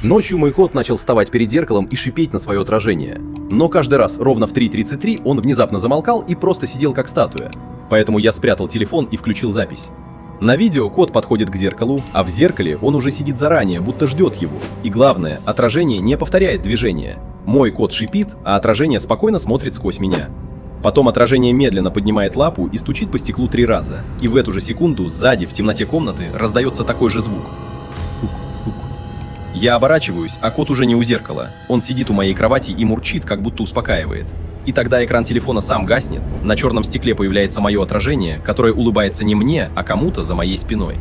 Ночью мой кот начал вставать перед зеркалом и шипеть на свое отражение. Но каждый раз ровно в 3:33 он внезапно замолкал и просто сидел как статуя. Поэтому я спрятал телефон и включил запись. На видео кот подходит к зеркалу, а в зеркале он уже сидит заранее, будто ждет его. И главное, отражение не повторяет движение. Мой кот шипит, а отражение спокойно смотрит сквозь меня. Потом отражение медленно поднимает лапу и стучит по стеклу 3 раза. И в эту же секунду сзади, в темноте комнаты, раздается такой же звук. Я оборачиваюсь, а кот уже не у зеркала. Он сидит у моей кровати и мурчит, как будто успокаивает. И тогда экран телефона сам гаснет, на черном стекле появляется мое отражение, которое улыбается не мне, а кому-то за моей спиной.